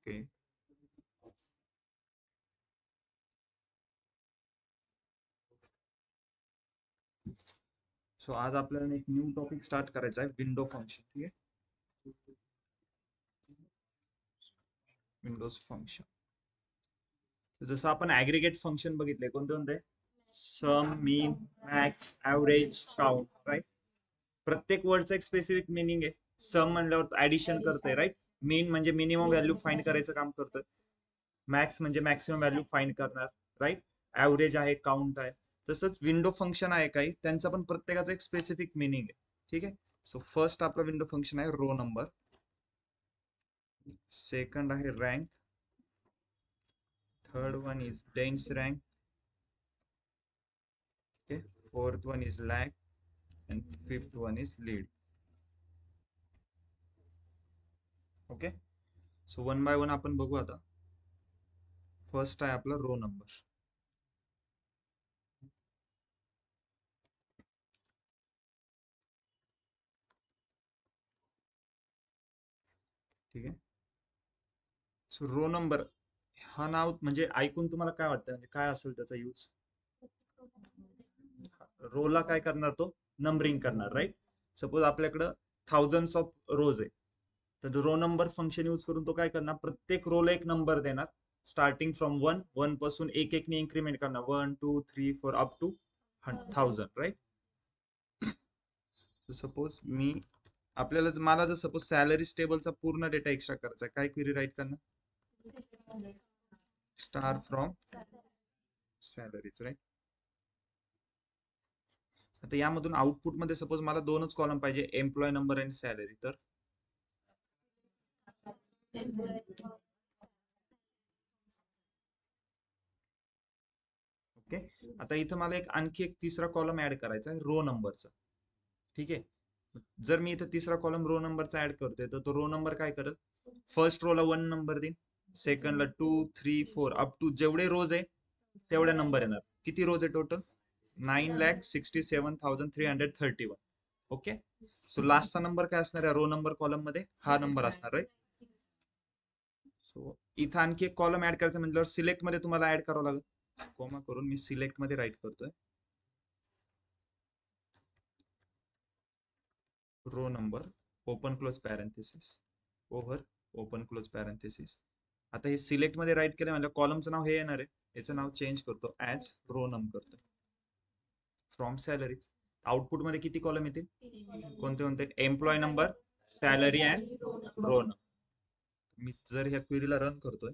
Okay. So आज आपल्याला एक न्यू टॉपिक स्टार्ट करायचा आहे, विंडो फंक्शन. ठीक आहे, विंडोज फंक्शन. जसं आपण ऍग्रीगेट फंक्शन बघितले, कोणते कोणते? सम, मीन, मॅक्स, ऍव्हरेज, काउंट. राईट. प्रत्येक वर्डचं एक स्पेसिफिक मिनिंग आहे. सम म्हणल्यावर ऍडिशन करतोय, राईट. मीन म्हणजे मिनिमम व्हॅल्यू फाइंड करायचं काम करतोय. मॅक्स म्हणजे मॅक्सिमम व्हॅल्यू फाइंड करणार, राईट. ऍव्हरेज आहे, काउंट आहे. तसंच विंडो फंक्शन आहे काही, त्यांचा पण प्रत्येकाचं एक स्पेसिफिक मिनिंग आहे. ठीक आहे. सो फर्स्ट आपला विंडो फंक्शन आहे रो नंबर. सेकंड आहे rank. Third one is dense rank. Okay. Fourth one is lag. And fifth one is lead. Okay. So one by one आपण बघू आता. फर्स्ट आहे आपला रो नंबर. ठीक आहे. सो रो नंबर हा नाव म्हणजे ऐकून तुम्हाला काय वाटतं, म्हणजे काय असेल त्याचा यूज? रोला काय करणार तो? नंबरिंग करणार, राईट. सपोज आपल्याकडं थाउजंड्स ऑफ रोज आहे, तर रो नंबर फंक्शन यूज करून तो काय करणार? प्रत्येक रोला एक नंबर देणार, स्टार्टिंग फ्रॉम वन पासून एक एक इन्क्रीमेंट करणार, 1 2 3 4 अप टू 1000. राईट. सपोज मला जर सपोज सॅलरी टेबलचा पूर्ण डेटा एक्स्ट्रा करायचा, काय क्वेरी राईट करणार? Star from salaries. राईट. आता यामधून आउटपुट मध्ये सपोज मला दोनच कॉलम पाहिजे, एम्प्लॉय नंबर आणि सॅलरी. तर ओके. आता इथं मला आणखी एक तिसरा कॉलम ऍड करायचा आहे, रो नंबरचा. ठीक आहे. जर मी इथं तिसरा कॉलम रो नंबरचा ऍड करतोय, तर तो रो नंबर काय करेल? फर्स्ट रोला 1 नंबर देईन, सेकंडला 2 3 4 अप टू जेवढे रोज आहे तेवढे नंबर येणार. किती रोज आहे टोटल? 9,67,331. ओके. सो लास्टचा नंबर काय असणार आहे रो नंबर कॉलम मध्ये? हा नंबर असणार आहे. सो इथं आणखी एक कॉलम ऍड करायचं म्हटल्यावर सिलेक्ट मध्ये तुम्हाला ऍड करावं लागेल. कोमा करून मी सिलेक्ट मध्ये राईट करतोय, row number open close parenthesis over open close parenthesis. आता हे सिलेक्ट मध्ये राईट केलं म्हणजे कॉलमचं नाव हे येणार आहे, याचं नाव चेंज करतो, ऍज रो नंबर करतो. फ्रॉम सॅलरीज आउटपुट मध्ये किती कॉलम येतील? कोणते कोणते? Employee number, salary and row number. मी जर ह्या क्वेरीला रन करतोय,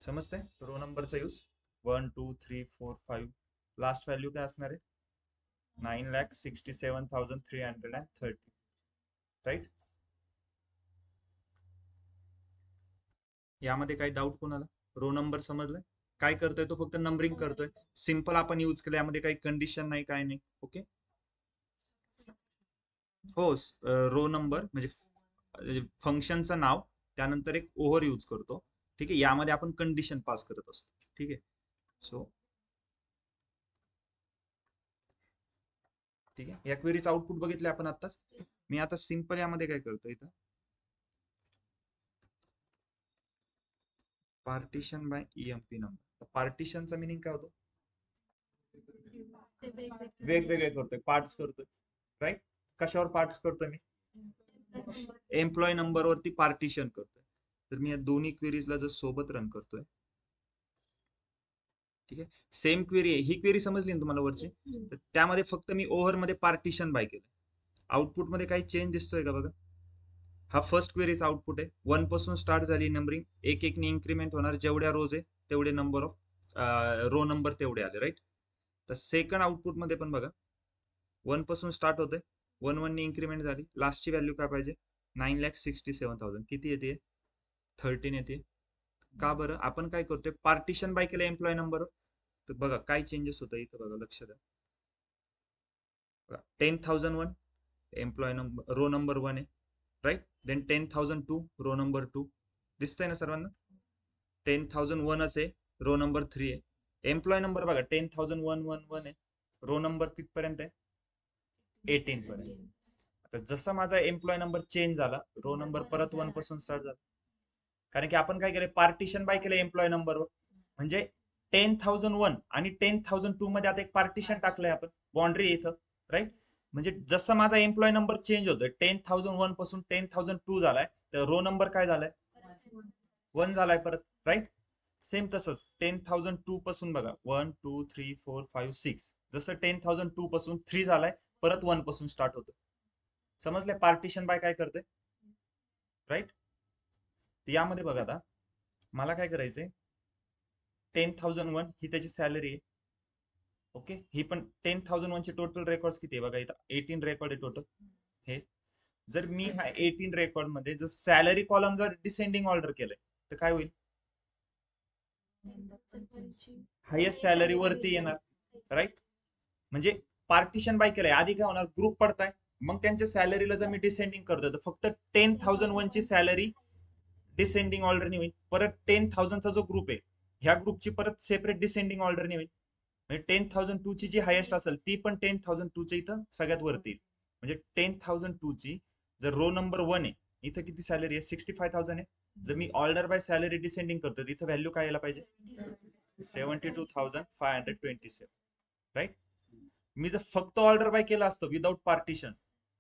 समजतंय रो नंबरचा यूज? 1 2 3 4 5. लास्ट व्हॅल्यू काय असणार आहे? 9,67,330. राईट. यामध्ये काही डाऊट कोणाला? रो नंबर समजलाय? काय करतोय तो? फक्त नंबरिंग करतोय. सिंपल आपण यूज केलं, यामध्ये काही कंडिशन नाही, काय नाही. ओके. हो. रो नंबर म्हणजे फंक्शनचं नाव, त्यानंतर एक ओव्हर यूज करतो. ठीक आहे. यामध्ये आपण कंडिशन पास करत असतो. ठीक आहे. सो ठीक आहे. या क्वेरीचं आउटपुट बघितले आपण आताच. मी आता सिंपल यामध्ये काय करतो, इथं पार्टिशन बाय ईएमपी नंबर. पार्टिशनचा मिनिंग काय होतो? वेगवेगळे करतोय, पार्ट्स करतोय. राईट. कशावर पार्ट्स करतोय मी? एम्प्लॉय नंबर वरती पार्टिशन करतोय. तर मी या दोन्ही क्वेरीजला जर सोबत रन करतोय, ठीक आहे. सेम क्वेरी आहे ही. क्वेरी समजली ना तुम्हाला वरची? तर त्यामध्ये फक्त मी ओव्हर मध्ये पार्टिशन बाय केलं. आउटपुट मध्ये काही चेंज दिसतोय का बघा? हा फर्स्ट क्वेरीचा आउटपुट आहे. 1 पासून स्टार्ट झाली नंबरिंग, एक एक इन्क्रीमेंट होणार, जेवढ्या रोज आहे तेवढे नंबर ऑफ रो नंबर तेवढे आले. राईट. तर सेकंड आउटपुट मध्ये पण बघा, 1 पासून स्टार्ट होते, 1 ने इन्क्रीमेंट झाली, लास्टची व्हॅल्यू काय पाहिजे? 9,67,000. किती येते? 13 येते. का बरं? आपण काय करतोय, पार्टिशन बाय केलं एम्प्लॉय नंबर. तर बघा काय चेंजेस होतं इथं, बघा लक्ष द्या. 10,001 एम्प्लॉय नंबर रो नंबर 1 आहे, राईट. Then 10,002 row number 2. दिसतंय ना सर्वांना? 10,001 आहे, रो नंबर 3 आहे. एम्प्लॉय नंबर बघा 10,001 आहे, रो नंबर कितपर्यंत आहे? 18 पर्यंत. आता जसा माझा एम्प्लॉय नंबर चेंज झाला, रो नंबर परत 1 पासून स्टार्ट झाला. कारण की आपण काय केलंय, पार्टिशन बाय केलं एम्प्लॉय नंबरवर. म्हणजे 10,001 आणि 10,002 मध्ये आता एक पार्टिशन टाकलंय आपण, बाउंड्री इथं, राईट. म्हणजे जसं माझा एम्प्लॉय नंबर चेंज होतोय, 10,001 पासून 10,002 झालाय, तर रो नंबर काय झालाय, 1 झालाय परत, राईट. सेम तसंच 10,002 पासून बघा, 1 2 3 4 5 6, जसं 10,002 पासून 3 झालाय, परत 1 पासून स्टार्ट होतं. समजलंय पार्टिशन बाय काय करते, राईट. यामध्ये बघा आता मला काय करायचंय, 10,001 ही त्याची सॅलरी आहे. ओके, ही पण 10,001 चे टोटल रेकॉर्ड किती आहे बघा, इथं 18 रेकॉर्ड आहे टोटल. हे जर मी ह्या 18 रेकॉर्ड मध्ये जर सॅलरी कॉलम जर डिसेंडिंग ऑर्डर केलंय, तर काय होईल, हायेस्ट सॅलरी वरती येणार, राईट. म्हणजे पार्टिशन बाय केलंय, आधी काय होणार, ग्रुप पडताय, मग त्यांच्या सॅलरीला जर मी डिसेंडिंग करतोय, तर फक्त 10,001 ची सॅलरी डिसेंडिंग ऑर्डरने होईल. परत 10,000 चा जो ग्रुप आहे, ह्या ग्रुपची परत सेपरेट डिसेंडिंग ऑर्डरने होईल. म्हणजे 10,002 ची जी हायेस्ट असेल, ती पण 10,002 च्या इथं सगळ्यात वरती येईल. म्हणजे 10,002 ची जर रो नंबर 1 आहे, इथं किती सॅलरी आहे, 65,000 आहे. जर मी ऑर्डर बाय सॅलरी डिसेंडिंग करतो, इथं व्हॅल्यू काय यायला पाहिजे, 72,527, राईट. मी जर फक्त ऑर्डर बाय केलं असतं विदाउट पार्टिशन,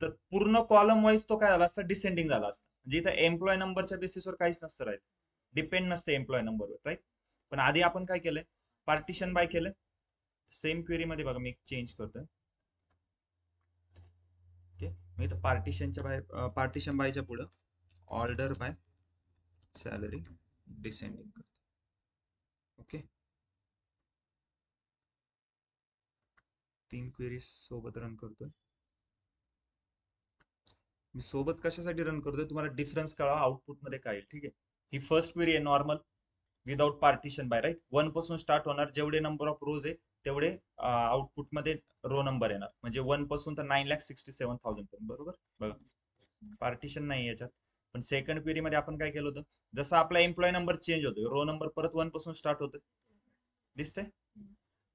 तर पूर्ण कॉलम वाईज तो काय झाला असता, डिसेंडिंग झाला असता. म्हणजे इथं एम्प्लॉय नंबरच्या बेसिसवर काहीच नसतं राहील, डिपेंड नसते एम्प्लॉय नंबरवर, राईट. पण आधी आपण काय केलंय, पार्टिशन बाय केलंय. सेम क्वेरी मध्ये बघा मी चेंज करतोय. ओके, मी इथं पार्टिशनच्या बाय, पार्टिशन बायच्या पुढं ऑर्डर बाय सॅलरी डिसेंडिंग करतो. ओके, 3 क्वेरीज सोबत रन करतोय मी. सोबत कशासाठी रन करतोय, तुम्हाला डिफरन्स कळा आउटपुट मध्ये काय, ठीक आहे. ही फर्स्ट क्वेरी आहे normal without partition by, right. 1 पासून स्टार्ट होणार, जेवढे नंबर ऑफ रोज आहे तेवढे आउटपुट मध्ये रो नंबर येणार. म्हणजे 1 पासून तर 9,67,000 पर्यंत, बरोबर. बघा पार्टिशन नाही याच्यात. पण सेकंड क्वेरी मध्ये आपण काय केलं होतं, जसं आपला एम्प्लॉय नंबर चेंज होतोय, रो नंबर परत 1 पासून स्टार्ट होतोय, दिसतंय.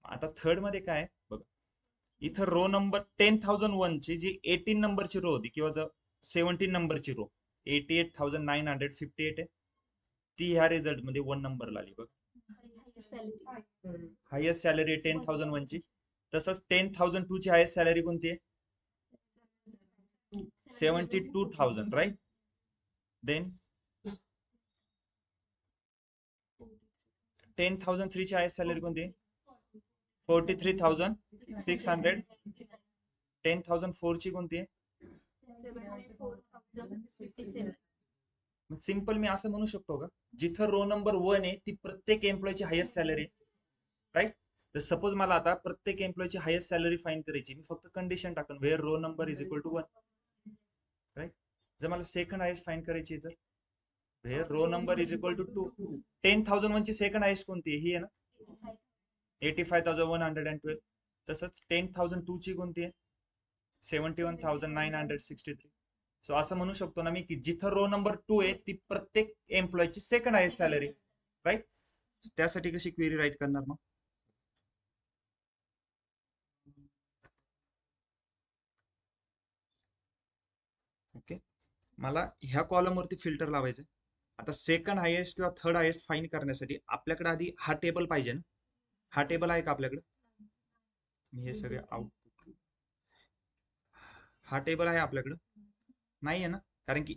आता थर्ड मध्ये काय बघा, इथं रो नंबर 10,001 ची जी 18 नंबरची रो होती, किंवा जर 17 नंबरची रो 88,958 आहे, ती ह्या रिझल्ट मध्ये 1 नंबरला आली बघ. हायेस्ट सॅलरी 10,001 ची. तसंच 10,002 ची हायेस्ट सॅलरी कोणती आहे, 72,000, राईट. देन 10,003 ची हायेस्ट सॅलरी कोणती आहे, 43,600. 10,004 ची कोणती आहे, सिंपल मी असं म्हणू शकतो का, जिथं रो नंबर 1 आहे ती प्रत्येक एम्प्लॉयची हायेस्ट सॅलरी, राईट. तर सपोज मला आता प्रत्येक एम्प्लॉयची हायेस्ट सॅलरी फाइंड करायची, मी फक्त कंडिशन टाकन where row number is equal to 1, right. जर मला सेकंड हायेस्ट फाइंड करायची तर where row number is equal to 2. 10,001 ची सेकंड हायेस्ट कोणती आहे, ही आहे ना, 85,112. तसंच 10,002 ची कोणती आहे, 71,963. सो असं म्हणू शकतो ना मी, की जिथं रो नंबर 2 आहे ती प्रत्येक एम्प्लॉयची सेकंड हायेस्ट सॅलरी, राईट. त्यासाठी कशी क्वेरी राईट करणार मग, ओके. मला ह्या कॉलम वरती फिल्टर लावायचं. आता सेकंड हायेस्ट किंवा थर्ड हायेस्ट फाइंड करण्यासाठी आपल्याकडे आधी हा टेबल पाहिजे ना. हा टेबल आहे का आपल्याकडे, मी हे सगळे आउटपुट, हा टेबल आहे आपल्याकडे, नाहीये ना. कारण की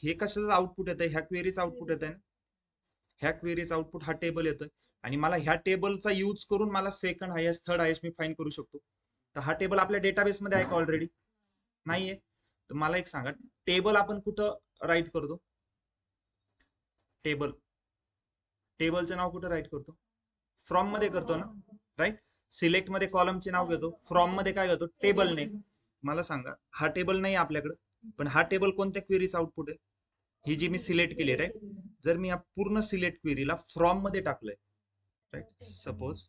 हे कशाचं आउटपुट येत आहे, ह्या क्वेरीचं आउटपुट येत आहे ना. ह्या क्वेरीचा आउटपुट हा टेबल येतोय, आणि मला ह्या टेबलचा यूज करून मला second highest third highest me find करू शकतो. तर हा टेबल आपल्या डेटाबेस मध्ये आहे का ऑलरेडी, नाहीये. तर मला एक सांगा, टेबल आपण कुठं राईट करतो, टेबल, टेबलचं नाव कुठं राईट करतो, फ्रॉम मध्ये करतो ना, राईट. सिलेक्ट मध्ये कॉलमचे नाव घेतो, फ्रॉम मध्ये काय घेतो, टेबल नेम. मला सांगा, हा टेबल नाही आपल्याकडे, पण हा टेबल कोणत्या क्वेरीचा आउटपुट आहे, ही जी मी सिलेक्ट केली, राईट. जर मी या पूर्ण सिलेक्ट क्वेरीला फ्रॉम मध्ये टाकलंय, राईट. सपोज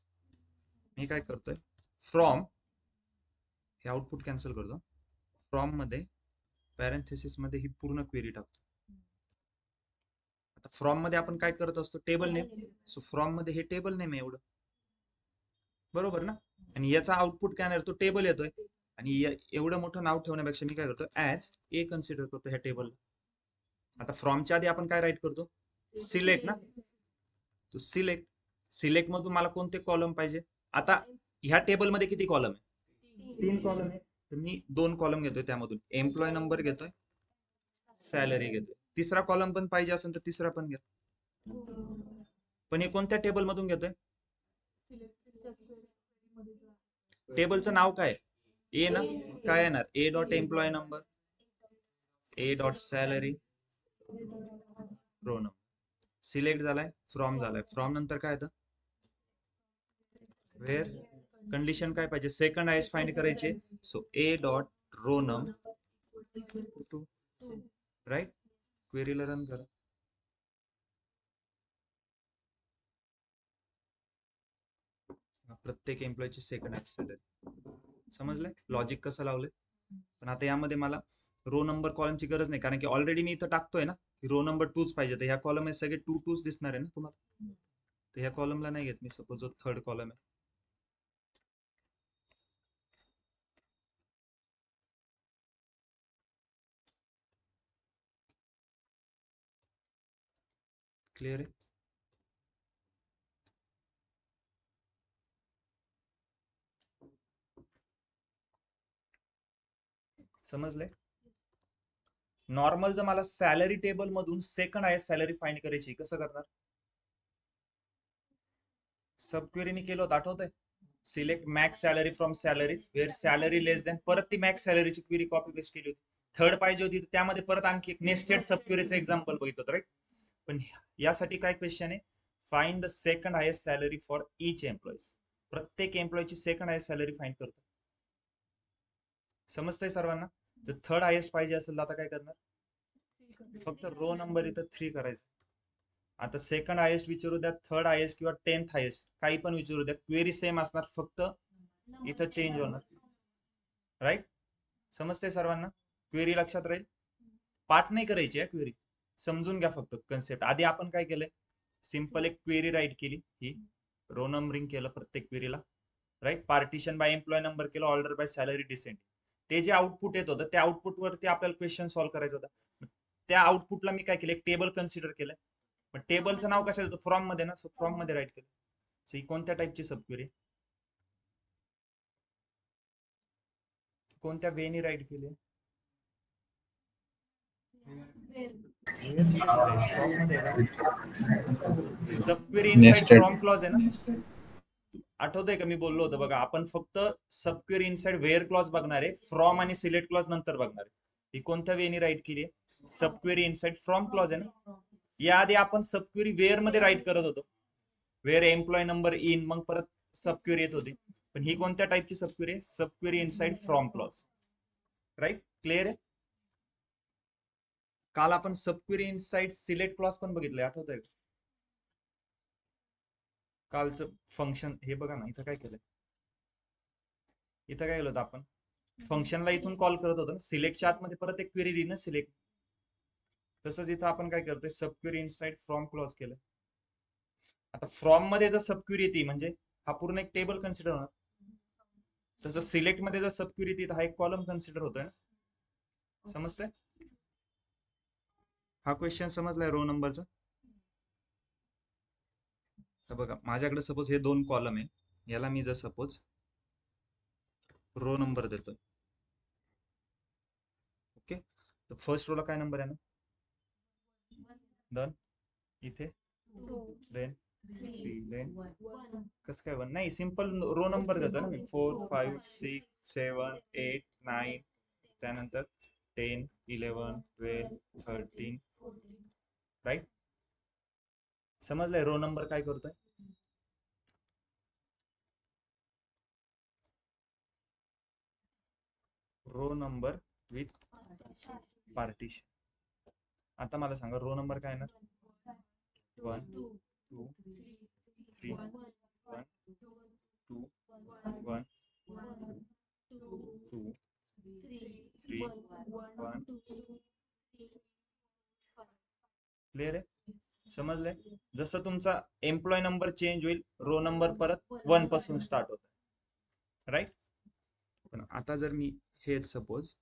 मी काय करतोय, फ्रॉम, हे आउटपुट कॅन्सल करतो, फ्रॉम मध्ये पॅरेंथेसिस मध्ये ही पूर्ण क्वेरी टाकतो. आता फ्रॉम मध्ये आपण काय करत असतो, टेबल नेम. सो फ्रॉम मध्ये हे टेबल नेम आहे एवढं, बरोबर ना. आणि याचा आउटपुट काय येणार, तो टेबल येतोय. आणि एवढं मोठं नाव ठेवण्यापेक्षा मी काय करतो, ऍज ए कन्सिडर करतो ह्या टेबलला. आता फ्रॉमच्या आधी आपण काय राईट करतो, सिलेक्ट ना. तो सिलेक्ट मधून मला कोणते कॉलम पाहिजे. आता ह्या टेबलमध्ये किती कॉलम आहे, 3 कॉलम आहे. तर मी 2 कॉलम घेतोय, त्यामधून एम्प्लॉय नंबर घेतोय, सॅलरी घेतोय. तिसरा कॉलम पण पाहिजे असेल तर तिसरा पण घ्या. पण हे कोणत्या टेबल मधून घेतोय, टेबलचं नाव काय, ए ना. काय येणार, a dot employee number, a dot salary, row number. Select झालाय, फ्रॉम झालाय. फ्रॉम नंतर काय येतं, वेअर. कंडिशन काय पाहिजे, सेकंड हायेस्ट फाइंड करायचे. So a dot row num two, right. क्वेरीला रन करा. प्रत्येक एम्प्लॉयची सेकंड हायेस्ट सॅलरी. समजलंय लॉजिक कसं लावलंय. पण आता यामध्ये मला रो नंबर कॉलमची गरज नाही, कारण की ऑलरेडी मी इथं टाकतोय ना की रो नंबर 2च पाहिजे. तर ह्या कॉलम मध्ये सगळे 2 दिसणार आहे ना तुम्हाला. तर ह्या कॉलमला नाही घेत मी, सपोज जो थर्ड कॉलम आहे. क्लिअर आहे. समजलंय. नॉर्मल जर मला सॅलरी टेबल मधून सेकंड हायेस्ट सॅलरी फाइंड करायची, कसं करणार, सब क्वेरीनी केलं होतं, आठवतंय. Select max salary from salaries where salary less than, परत ती मॅक्स सॅलरीची क्वेरी कॉपी पेस्ट केली होती. थर्ड पाहिजे होती, त्यामध्ये परत आणखी एक नेस्टेड सब क्वेरीचं एक्झाम्पल बघितलं होतं, राईट. पण यासाठी काय क्वेश्चन आहे, find the second highest salary for each employees. प्रत्येक एम्प्लॉयची सेकंड हायेस्ट सॅलरी फाइंड करतो. समजतंय सर्वांना. जर थर्ड हायेस्ट पाहिजे असेल तर आता काय करणार, फक्त रो नंबर इथं 3 करायचं. आता सेकंड हायेस्ट विचारू द्या, थर्ड हायेस्ट किंवा 10th हायेस्ट, काही पण विचारू द्या, क्वेरी सेम असणार, फक्त इथं चेंज होणार, राईट. समजतंय सर्वांना, क्वेरी लक्षात राहील. पाठ नाही करायची आहे क्वेरी, समजून घ्या फक्त कन्सेप्ट. आधी आपण काय केलंय, सिंपल एक क्वेरी राईट केली, ही रो नंबरिंग केलं प्रत्येक क्वेरीला, right. Partition by employee number केलं, ऑर्डर बाय सॅलरी डिसेंड. ते जे आउटपुट येत होतं त्या आउटपुट वरती आपल्याला क्वेश्चन सॉल्व्ह करायचा होता. त्या आउटपुटला मी काय केलं, एक टेबल कन्सिडर केलं. पण टेबलचं नाव कशाचं होतं, फ्रॉम मध्ये ना. सो फ्रॉम मध्ये राईट केलं. सो ही कोणत्या टाईपची सब क्वेरी, कोणत्या वेनी राईट केली, sub query inside nested from clause आहे ना. आठवतंय का मी बोललो होतं बघा, आपण फक्त सब क्वेरी इनसाइड वेअर क्लॉज बघणार आहे, फ्रॉम आणि सिलेक्ट क्लॉज नंतर बघणार आहे. ही कोणत्या वेनी राईट केली आहे, sub query inside from clause आहे ना. याआधी आपण सब क्वेरी वेअर मध्ये राईट करत होतो, वेअर एम्प्लॉय नंबर इन, मग परत सब क्वेरी येत होती. पण ही कोणत्या टाईपची सब क्वेरी आहे, sub query inside from clause, right. Clear आहे. काल आपण sub query inside select clause पण बघितलंय, आठवतंय का. कालचं फंक्शन हे बघा ना, इथं काय केलंय, इथं काय केलं होतं आपण, फंक्शनला इथून कॉल करत होतो ना, सिलेक्टच्या आतमध्ये परत एक क्वेरी लिहिणं सिलेक्ट. तसंच इथं आपण काय करतोय, सब क्वेरी इनसाइड फ्रॉम क्लॉज केलं. आता फ्रॉम मध्ये जर सब क्वेरी येते म्हणजे हा पूर्ण एक टेबल कन्सिडर होणार. तसं सिलेक्ट मध्ये जर सब क्वेरी येते हा एक कॉलम कन्सिडर होतोय ना. समजतंय, हा क्वेश्चन समजलाय रो नंबरचा. तर बघा माझ्याकडे सपोज हे 2 कॉलम आहे, याला मी जर सपोज रो नंबर देतोय, ओके. तर फर्स्ट रोला काय नंबर आहे ना, डन. इथे देन 3, देन कसं काय 1, नाही सिंपल रो नंबर देतो ना मी, 4 5 6 7 8 9, त्यानंतर 10 11 12 13, राईट. समजलंय रो नंबर काय करतोय, रो नंबर विथ पार्टिशन. आता मला सांगा रो नंबर काय ना, 1 2 3 1 2 1 2 3 1. क्लिअर आहे. समजलंय. जसं तुमचा एम्प्लॉय नंबर चेंज होईल, रो नंबर परत 1 पासून स्टार्ट होत, राईट. पण आता जर मी हेच suppose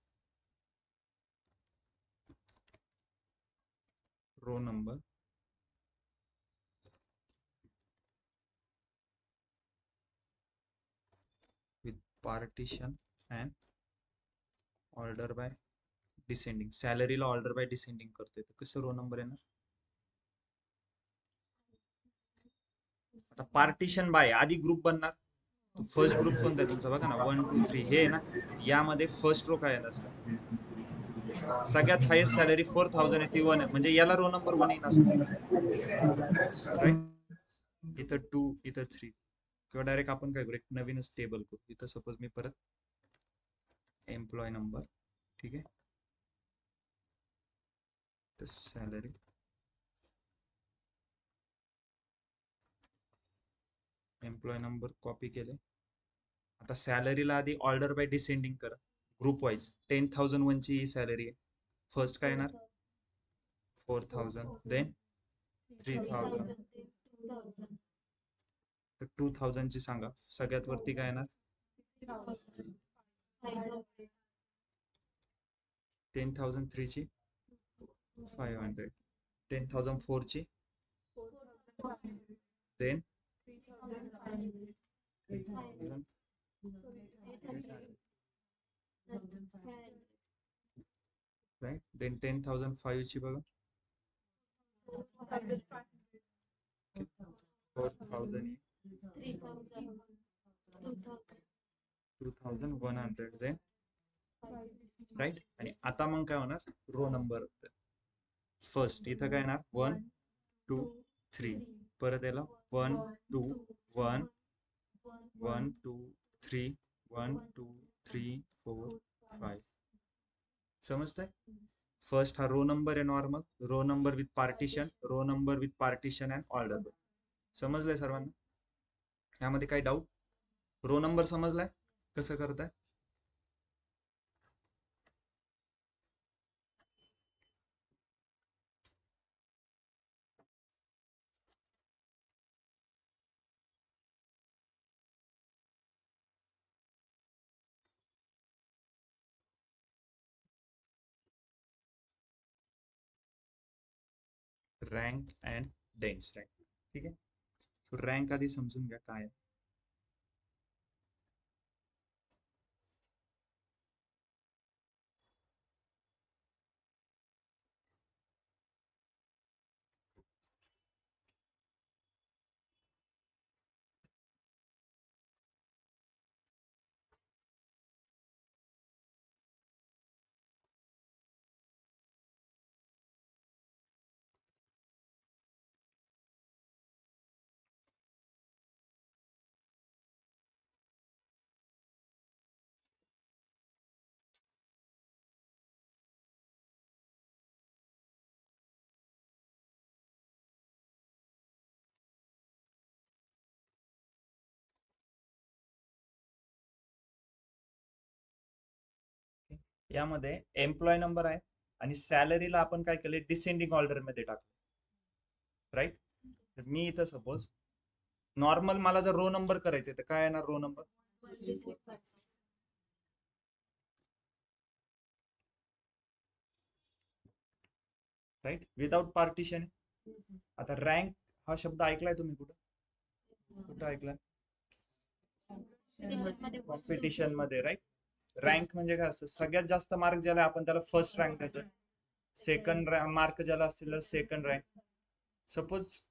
row number with partition and order by descending, सॅलरीला ऑर्डर बाय डिसेंडिंग करतोय तर कसं रो नंबर येणार? आता पार्टिशन बाय आधी ग्रुप बनणार, फर्स्ट ग्रुप कोणता आहे तुमचा बघा ना, 1 2 3 हे आहे ना, यामध्ये फर्स्ट रो काय येणार सर? सगळ्यात हायेस्ट सॅलरी 4000 आहे ती 1 आहे, म्हणजे याला रो नंबर 1 येईन असं, राईट? इथं 2 इथं 3, किंवा डायरेक्ट आपण काय करू, एक नवीनच टेबल करू. इथं सपोज मी परत एम्प्लॉय नंबर, ठीक आहे, तर सॅलरी, एम्प्लॉय नंबर कॉपी केले. आता सॅलरीला आधी ऑर्डर बाय डिसेंडिंग करा ग्रुप वाईज. 10,001 ची ही सॅलरी आहे, फर्स्ट काय येणार? 4000, देन 3000, तर 2000 ची सांगा, सगळ्यात वरती काय येणार? 10,003 ची 500, 10,004 ची, देन 3,000, राईट, देन 10,005 ची बघा, 4,000, 2,100, देन, राईट. आणि आता मग काय होणार, रो नंबर फर्स्ट इथं काय येणार? 1 2 3, परत याला 1 2 1 1 2 3 1 2 3 4 5, समजतंय? फर्स्ट हा रो नंबर आहे normal, row number with partition, row number with partition and order. समजलंय सर्वांना? यामध्ये काही डाऊट? रो नंबर समजलाय कसं करताय? रँक अँड डेन्स रँक, ठीक आहे. सो रँक आधी समजून घ्या काय आहे. यामध्ये एम्प्लॉय नंबर आहे आणि सॅलरीला आपण काय केले, डिसेंडिंग ऑर्डर मध्ये टाकलं, राईट. मी इथं सपोज नॉर्मल मला जर रो नंबर करायचे तर काय येणार row number? Right, without partition. आता रँक हा शब्द ऐकलाय तुम्ही कुठं? कुठं ऐकलाय? कॉम्पिटिशन मध्ये, राईट. रँक म्हणजे काय असतं? सगळ्यात जास्त मार्क ज्याला आपण त्याला फर्स्ट रँक देतोय, सेकंड मार्क ज्याला असतील त्याला सेकंड रँक. सपोज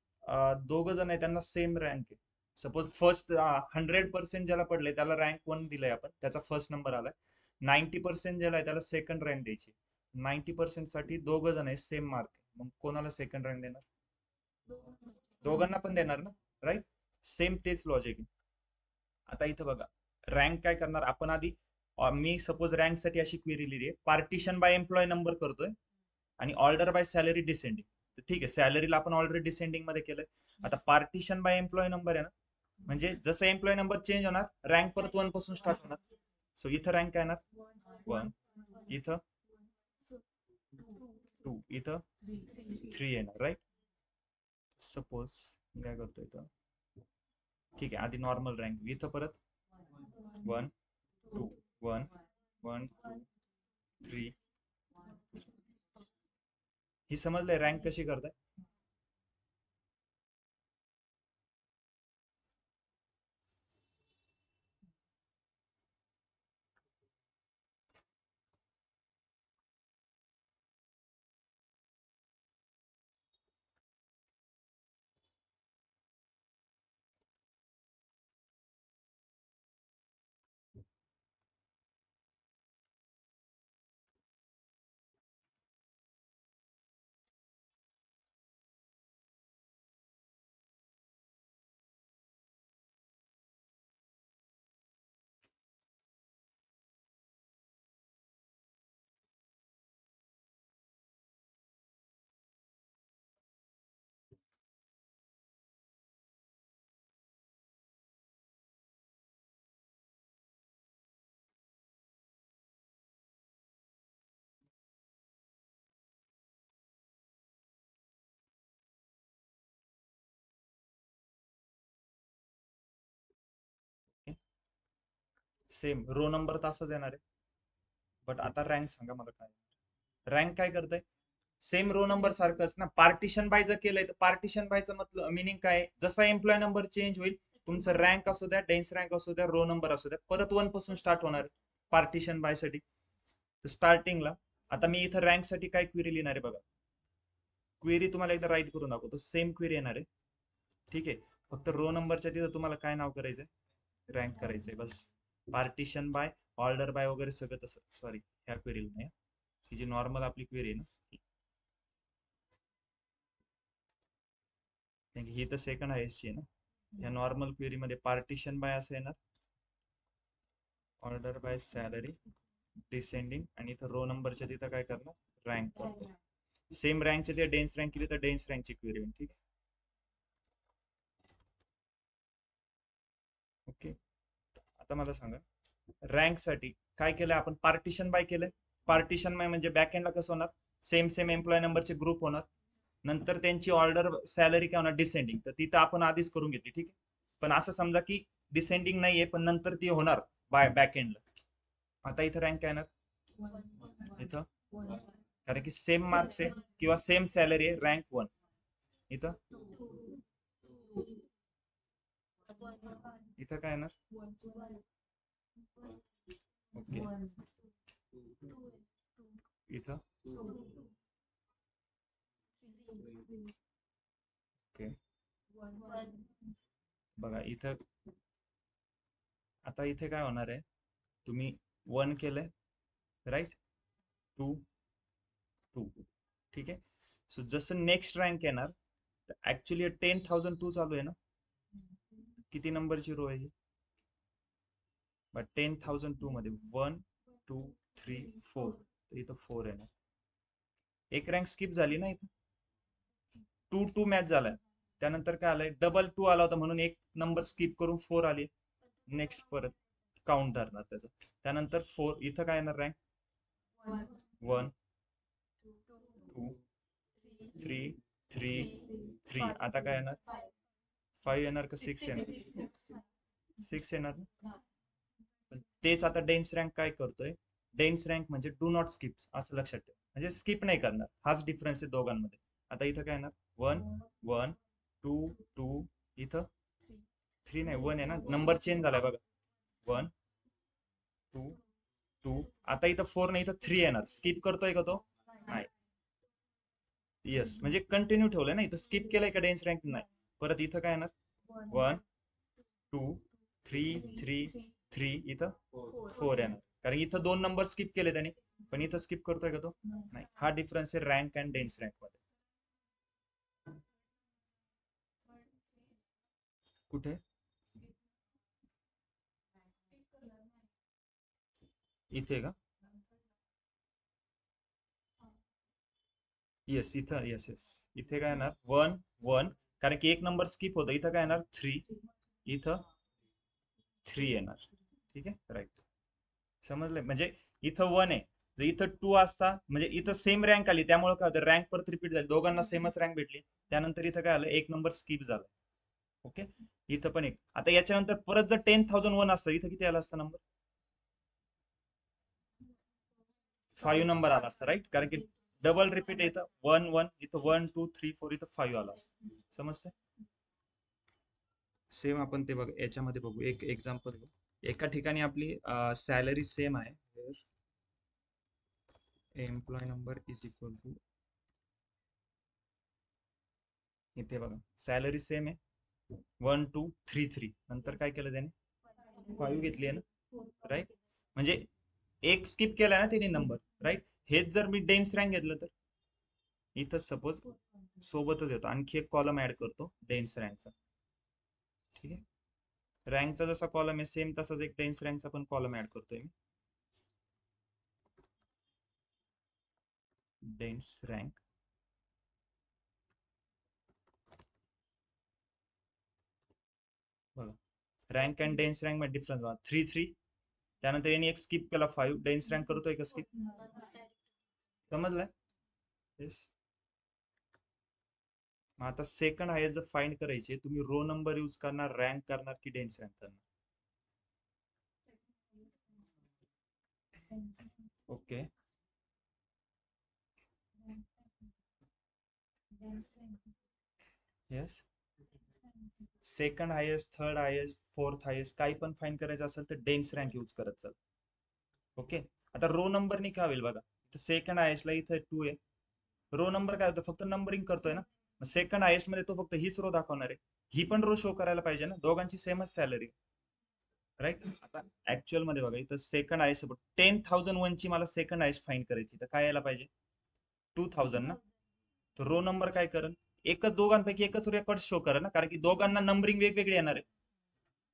दोघ जण आहे त्यांना सेम रँक आहे, सपोज फर्स्ट 100% ज्याला पडले त्याला रँक 1 दिलंय आपण, त्याचा फर्स्ट नंबर आलाय. 90% ज्याला आहे त्याला सेकंड रँक द्यायची. 90% साठी दोघ जण आहे, सेम मार्क, मग कोणाला सेकंड रँक देणार? दोघांना पण देणार ना, राईट. सेम तेच लॉजिक. आता इथं बघा, रँक काय करणार आपण आधी, मी सपोज रँक साठी अशी क्वेरी लिहिली आहे, पार्टिशन बाय एम्प्लॉय नंबर करतोय आणि ऑर्डर बाय सॅलरी डिसेंडिंग. ठीक आहे, सॅलरीला आपण ऑलरेडी डिसेंडिंग मध्ये केलंय. आता पार्टिशन बाय एम्प्लॉय नंबर आहे ना, म्हणजे जसं एम्प्लॉय नंबर चेंज होणार रँक परत 1 पासून स्टार्ट होणार. सो इथं रँक काय येणार? 1, इथं 2, इथं 3 येणार, राईट. सपोज मी काय करतो इथं, ठीक आहे, आधी नॉर्मल रँक, इथं परत 1 2 1 1 2 3. ही समजलंय रँक कशी करताय? सेम रो नंबर तसाच येणार आहे. बट आता रँक सांगा मला काय. रँक काय करतंय? सेम रो नंबर सारखंच ना. पार्टिशन बाय जर केलंय तर पार्टिशन बायचं मतलब मिनिंग काय आहे? जसा एम्प्लॉय नंबर चेंज होईल तुमचं रँक असू द्या, डेन्स रँक असू द्या, रो नंबर असू द्या, परत 1 पासून स्टार्ट होणार पार्टिशन बाय साठी. तर स्टार्टिंगला आता मी इथं रँक साठी काय क्वेरी लिहिणार आहे बघा. क्वेरी तुम्हाला एकदा राईट करून दाखवतो. सेम क्वेरी येणार आहे. ठीक आहे. फक्त रो नंबरच्या तिथं तुम्हाला काय नाव करायचंय? रँक करायचंय बस. पार्टिशन बाय, ऑर्डर बाय वगैरे सगळं तसं. सॉरी, ह्या क्वेरीला नाही, ही जी नॉर्मल आपली क्वेरी आहे ना, ही तर सेकंड हायेस्टची आहे ना. या नॉर्मल क्वेरी मध्ये पार्टिशन बाय असं येणार, ऑर्डर बाय सॅलरी डिसेंडिंग, आणि इथं रो नंबरच्या तिथं काय करणार? रँक करतो. सेम रँकच्या तिथे डेन्स रँक केली तर डेन्स रँकची क्वेरी होईल. ठीक आहे. ओके. आता मला सांगा, रँक साठी काय केलंय आपण? पार्टिशन बाय केलंय. पार्टिशन बाय म्हणजे बॅक एंडला कसं होणार? सेम सेम एम्प्लॉय नंबरचे ग्रुप होणार, नंतर त्यांची ऑर्डर सॅलरी काय होणार? डिसेंडिंग. तर तिथं आपण आधीच करून घेतली. ठीक आहे. पण असं समजा की डिसेंडिंग नाहीये पण नंतर ती होणार बाय बॅक एंडला. आता इथं रँक काय येणार? इथं कारण की सेम मार्क्स आहे किंवा सेम सॅलरी आहे, रँक 1. इथं इथं काय येणार? ओके. इथं ओके. बघा इथं आता इथे काय होणार आहे? तुम्ही 1 केलंय, राईट, 2 2. ठीक आहे. सो जसं नेक्स्ट रँक येणार, तर ऍक्च्युली 10,002 चालू आहे ना. किती नंबरची रो आहे ही? बट 10,002 मध्ये 1 2 3 4, तर इथं 4 येणार. एक रँक स्किप झाली ना इथं. 2 2 मॅच झालाय. त्यानंतर काय आलंय? डबल 2 आला होता म्हणून एक नंबर स्किप करून 4 आली. नेक्स्ट परत काउंट धरणार त्याचं. त्यानंतर 4 इथं काय येणार? रँक 1 2 3 3 3. आता काय येणार? 5 येणार का 6 येणार? 6 येणार ना. तेच आता डेन्स रँक काय करतोय? डेन्स रँक म्हणजे डू नॉट स्किप, असं लक्षात ठेव. म्हणजे स्किप नाही करणार. हाच डिफरन्स आहे दोघांमध्ये. आता इथं काय येणार? 1 1 2 2. इथं 3 नाही, 1 आहे ना. नंबर चेंज झालाय बघा. 1 2 2. आता इथं 4 नाही, इथं 3 येणार. स्किप करतोय का तो? नाही. येस, म्हणजे कंटिन्यू ठेवलंय ना. इथं स्किप केलंय का डेन्स रँक? नाही. परत इथं काय येणार? 1 2 3 3 3. इथं 4 येणार, कारण इथं 2 नंबर स्किप केले त्याने. पण इथं स्किप करतोय का तो? नाही. हा डिफरन्स आहे रँक अँड डेन्स रँक मध्ये. कुठे? इथे का? येस, इथं. Yes yes. इथे काय येणार? 1 1, कारण की एक नंबर स्किप होतं. इथं काय येणार? 3. इथं 3 येणार. ठीक आहे, राईट. समजलंय? म्हणजे इथं 1 आहे, जर इथं 2 असता म्हणजे इथं सेम रँक आली, त्यामुळे काय होतं? रँक परत रिपीट झाली, दोघांना सेमच रँक भेटली. त्यानंतर इथं काय आलं? एक नंबर स्किप झाला. ओके. इथं पण एक. आता याच्यानंतर परत जर 10,001 असतं, इथं किती आला असता नंबर? 5 नंबर आला असता, राईट? कारण की डबल रिपीट इथं 1 1, इथं 1 2 3 4, इथं 5 आला असतं. समजतंय? सेम आपण ते बघ याच्यामध्ये बघू, एक एक्झाम्पल बघू. एका ठिकाणी आपली सॅलरी सेम आहे. Employee number is equal to, इथे बघा सॅलरी सेम आहे 1 2 3 3, नंतर काय केलं त्याने 5 घेतली आहे ना, राईट? म्हणजे एक स्किप केला ना त्याने नंबर, राईट? हेच जर मी डेन्स रँक घेतलं तर इथं सपोज सोबतच येतो, आणखी एक कॉलम ऍड करतो डेन्स रँकचा. ठीक आहे, रँकचा जसा कॉलम आहे सेम तसाच एक डेन्स रँकचा पण कॉलम ऍड करतोय मी. डेन्स रँक, बघा रँक अँड डेन्स रँक मध्ये डिफरन्स बघा, 3 3, त्यानंतर यांनी एक स्किप केला 5, डेन्स रँक करतोय का स्किप? समजलंय? येस. मग आता सेकंड हायस्ट जर फाइंड करायचे, तुम्ही रो नंबर यूज करणार, रँक करणार की डेन्स रँक करणार? Okay, yes. Second highest, third highest, fourth highest काही पण फाइंड करायचं असेल तर डेन्स रँक यूज करत चाल. ओके, आता रो नंबरनी काय होईल बघा, सेकंड हायेस्टला इथे 2 आहे. रो नंबर काय होतं, फक्त नंबरिंग करतोय ना. सेकंड हायेस्ट मध्ये तो फक्त हीच रो दाखवणार आहे, ही पण रो शो करायला पाहिजे ना, दोघांची सेमच सॅलरी, राईट? आता ऍक्च्युअल मध्ये बघा इथं सेकंड हायेस्ट 10,001 ची मला सेकंड हायेस्ट फाइंड करायची, तर काय यायला पाहिजे 2000 ना. तर रो नंबर काय करेल, एकच दोघांपैकी एकच रेकॉर्ड शो करेल ना, कारण की दोघांना नंबरिंग वेगवेगळी येणार आहे.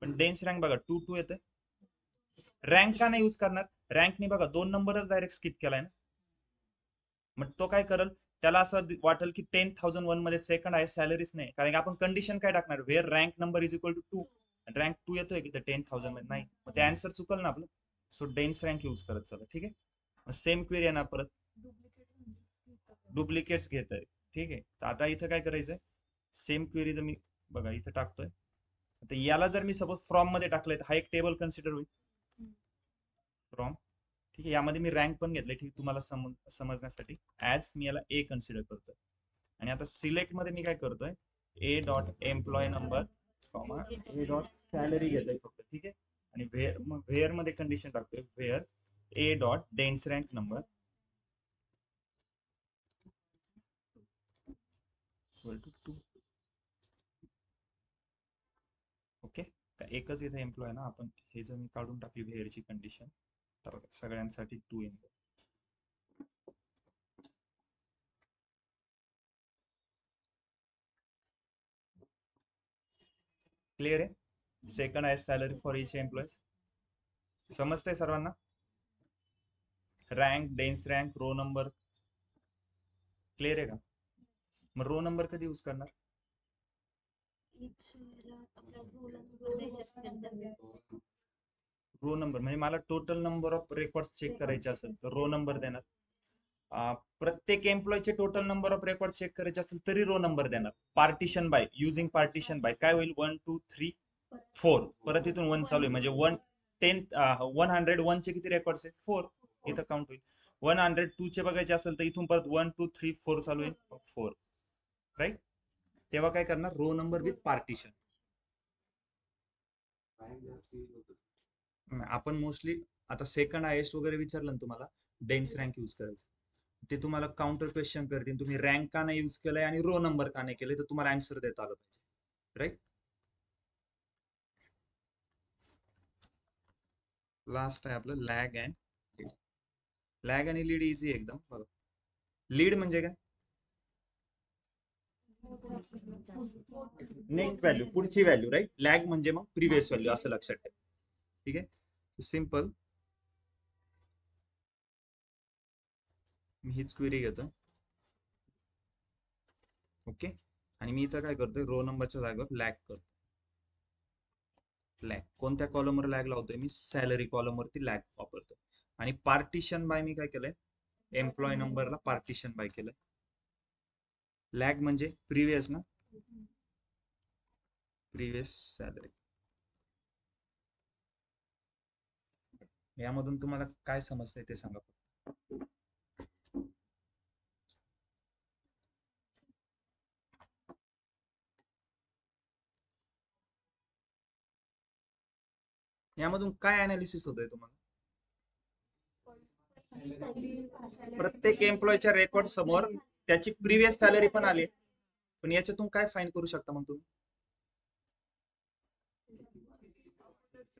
पण डेन्स रँक बघा 2 2 येते. रँक का नाही यूज करणार, रँकने बघा 2 नंबरच डायरेक्ट स्किप केलाय ना. मग तो काय करेल, त्याला असं वाटेल की 10,001 मध्ये सेकंड आहे सॅलरीच नाही, कारण की आपण कंडिशन काय टाकणार, where rank number is equal to 2, rank 2 येतोय की 10,000 मध्ये नाही, मग ते आन्सर चुकल ना आपलं. सो डेन्स रँक यूज करत चला. ठीक आहे, सेम क्वेरी येणार परत, डुप्लिकेट्स घेत आहे. ठीक आहे, तर आता इथं काय करायचंय, सेम क्वेरी जर मी बघा इथं टाकतोय, तर याला जर मी सपोज फ्रॉम मध्ये टाकलंय तर हा एक टेबल कन्सिडर होईल, फ्रॉम. ठीक आहे, यामध्ये मी रँक पण घेतले, ठीक तुम्हाला समजण्यासाठी ऍज मी याला ए कन्सिडर करतोय. आणि आता सिलेक्ट मध्ये मी काय करतोय, A dot employee number comma A dot salary घेतोय फक्त. ठीक आहे, आणि व्हेअर मध्ये कंडिशन टाकतोय, where A dot dense rank number equal to 2. Okay, एकच इथे एम्प्लॉय ना, आपण हे जर मी काढून टाकली व्हेअरची कंडिशन, तर सगळ्यांसाठी 2 येईल. क्लिअर आहे? सेकंड आहे सॅलरी फॉर इच एम्प्लॉईज. समजतंय सर्वांना? Rank, dense rank, row number clear आहे का? मग रो नंबर कधी यूज करणार? रो नंबर म्हणजे मला total number of record check करायचे असेल तर रो नंबर देणार. प्रत्येक एम्प्लॉयचे total number of record check करायचे असेल तरी रो नंबर देणार. Partition by, using partition by काय होईल, 1 2 3 4, परत इथून 1 चालू आहे, म्हणजे 101 चे किती रेकॉर्ड्स आहे, 4, इथं काउंट होईल. 102 चे बघायचे असेल तर इथून परत 1 2 3 4 चालू आहे, 4, राईट? तेव्हा काय करणार, रो नंबर विथ पार्टिशन. आपण मोस्टली आता सेकंड हायेस्ट वगैरे विचारलं ना तुम्हाला, डेन्स रँक यूज करायचं, ते तुम्हाला काउंटर क्वेश्चन करतील, तुम्ही रँक का नाही यूज केलाय आणि रो नंबर का नाही केले, तर तुम्हाला आन्सर देता आलं पाहिजे, राईट? लास्ट आहे आपलं लॅग अँड लीड. लॅग आणि लीड इझी एकदम बघा. लीड म्हणजे काय, नेक्स्ट व्हॅल्यू, पुढची व्हॅल्यू, राईट? लॅग म्हणजे मग प्रिव्हियस व्हॅल्यू, असं लक्षात ठेवा. ठीक आहे, सिम्पल. मी हीच क्वेरी घेतो. ओके, आणि मी इथं काय करतोय, रो नंबरच्या जागेवर लॅग करतो. लॅग कोणत्या कॉलमवर लॅग लावतोय मी, सॅलरी कॉलम वरती लॅग वापरतो. आणि पार्टिशन बाय मी काय केलंय, एम्प्लॉय नंबरला पार्टिशन बाय केलंय. लॅग म्हणजे प्रिव्हियस ना, प्रिव्हियस सॅलरी. यामधून तुम्हाला काय समजतंय ते सांगा. यामधून काय अनालिसिस होतंय तुम्हाला? प्रत्येक एम्प्लॉयच्या रेकॉर्ड समोर त्याची प्रिव्हियस सॅलरी पण आली, पण याच्यातून काय फाईन करू शकता मग तुम्ही?